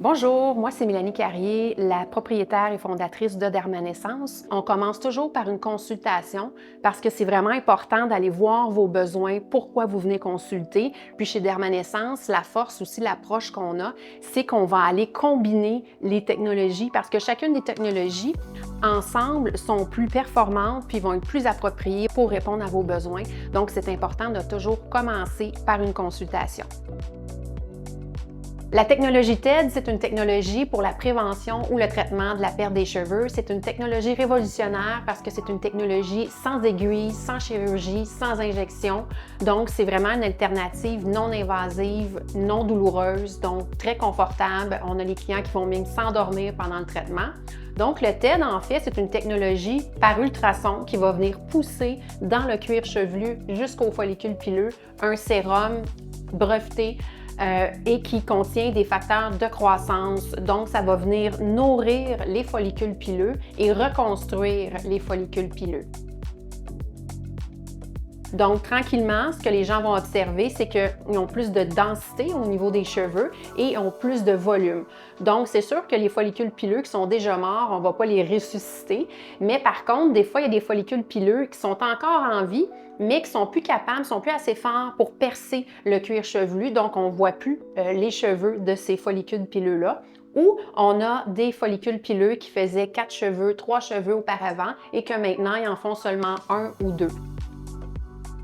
Bonjour, moi c'est Mélanie Carrier, la propriétaire et fondatrice de Dermanescence. On commence toujours par une consultation parce que c'est vraiment important d'aller voir vos besoins, pourquoi vous venez consulter. Puis chez Dermanescence, la force aussi, l'approche qu'on a, c'est qu'on va aller combiner les technologies parce que chacune des technologies ensemble sont plus performantes puis vont être plus appropriées pour répondre à vos besoins. Donc c'est important de toujours commencer par une consultation. La technologie TED, c'est une technologie pour la prévention ou le traitement de la perte des cheveux. C'est une technologie révolutionnaire parce que c'est une technologie sans aiguille, sans chirurgie, sans injection. Donc, c'est vraiment une alternative non invasive, non douloureuse, donc très confortable. On a les clients qui vont même s'endormir pendant le traitement. Donc, le TED, en fait, c'est une technologie par ultrason qui va venir pousser dans le cuir chevelu jusqu'au follicule pileux un sérum breveté et qui contient des facteurs de croissance. Donc, ça va venir nourrir les follicules pileux et reconstruire les follicules pileux. Donc, tranquillement, ce que les gens vont observer, c'est qu'ils ont plus de densité au niveau des cheveux et ont plus de volume. Donc, c'est sûr que les follicules pileux qui sont déjà morts, on ne va pas les ressusciter. Mais par contre, des fois, il y a des follicules pileux qui sont encore en vie, mais qui ne sont plus capables, ne sont plus assez forts pour percer le cuir chevelu. Donc, on ne voit plus les cheveux de ces follicules pileux-là. Ou on a des follicules pileux qui faisaient 4 cheveux, 3 cheveux auparavant et que maintenant, ils en font seulement 1 ou 2.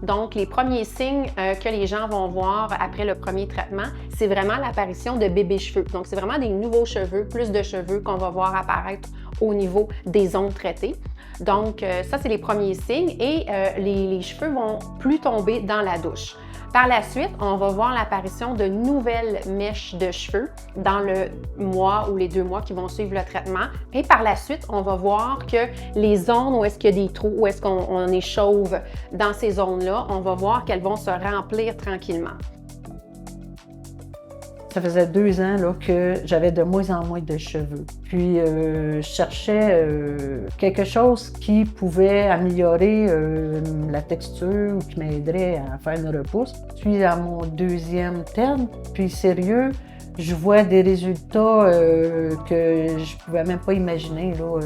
Donc, les premiers signes que les gens vont voir après le premier traitement, c'est vraiment l'apparition de bébés cheveux. Donc, c'est vraiment des nouveaux cheveux, plus de cheveux qu'on va voir apparaître au niveau des ongles traités. Donc, ça, c'est les premiers signes et les cheveux vont plus tomber dans la douche. Par la suite, on va voir l'apparition de nouvelles mèches de cheveux dans le mois ou les 2 mois qui vont suivre le traitement. Et par la suite, on va voir que les zones où est-ce qu'il y a des trous, où est-ce qu'on est chauve dans ces zones-là, on va voir qu'elles vont se remplir tranquillement. Ça faisait 2 ans là, que j'avais de moins en moins de cheveux. Puis je cherchais quelque chose qui pouvait améliorer la texture ou qui m'aiderait à faire une repousse. Je suis à mon 2e TED, puis sérieux, je vois des résultats que je pouvais même pas imaginer. Là,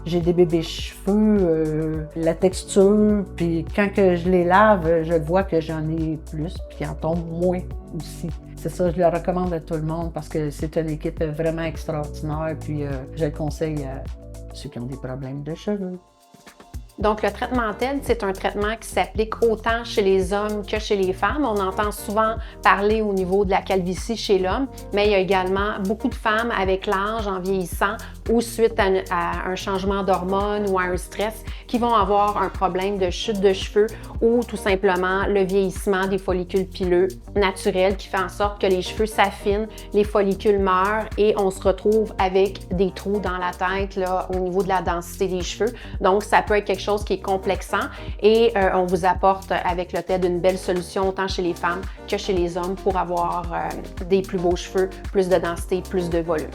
j'ai des bébés cheveux, la texture, puis quand que je les lave, je vois que j'en ai plus, puis il en tombe moins aussi. C'est ça, je le recommande à tout le monde parce que c'est une équipe vraiment extraordinaire, puis je le conseille à ceux qui ont des problèmes de cheveux. Donc, le traitement TED, c'est un traitement qui s'applique autant chez les hommes que chez les femmes. On entend souvent parler au niveau de la calvitie chez l'homme, mais il y a également beaucoup de femmes avec l'âge, en vieillissant ou suite à un changement d'hormones ou à un stress, qui vont avoir un problème de chute de cheveux ou tout simplement le vieillissement des follicules pileux naturels qui fait en sorte que les cheveux s'affinent, les follicules meurent et on se retrouve avec des trous dans la tête là, au niveau de la densité des cheveux. Donc, ça peut être quelque chose qui est complexant et on vous apporte avec le TED une belle solution autant chez les femmes que chez les hommes pour avoir des plus beaux cheveux, plus de densité, plus de volume.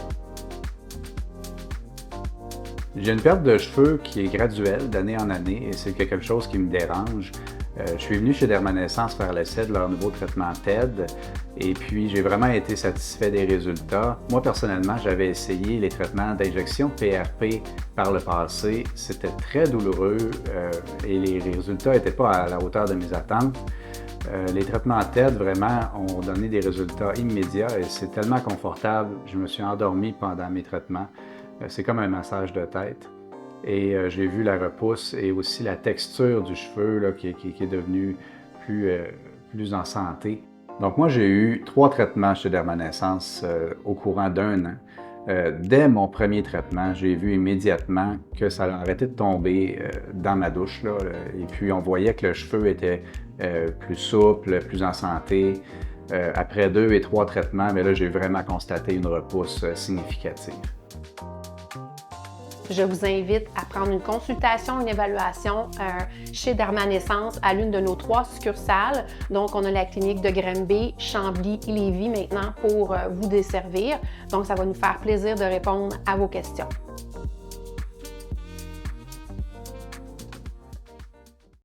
J'ai une perte de cheveux qui est graduelle d'année en année et c'est quelque chose qui me dérange. Je suis venu chez Dermanescence faire l'essai de leur nouveau traitement TED et puis j'ai vraiment été satisfait des résultats. Moi personnellement, j'avais essayé les traitements d'injection PRP par le passé. C'était très douloureux et les résultats n'étaient pas à la hauteur de mes attentes. Les traitements TED vraiment ont donné des résultats immédiats et c'est tellement confortable. Je me suis endormi pendant mes traitements. C'est comme un massage de tête. Et j'ai vu la repousse et aussi la texture du cheveu là, qui est devenue plus en santé. Donc moi, j'ai eu 3 traitements chez Dermanescence au courant d'1 an. Dès mon premier traitement, j'ai vu immédiatement que ça a arrêté de tomber dans ma douche. Là, et puis on voyait que le cheveu était plus souple, plus en santé. Après 2 et 3 traitements, mais là, j'ai vraiment constaté une repousse significative. Je vous invite à prendre une consultation, une évaluation chez Dermanescence à l'une de nos 3 succursales. Donc, on a la clinique de Granby, Chambly et Lévis maintenant pour vous desservir. Donc, ça va nous faire plaisir de répondre à vos questions.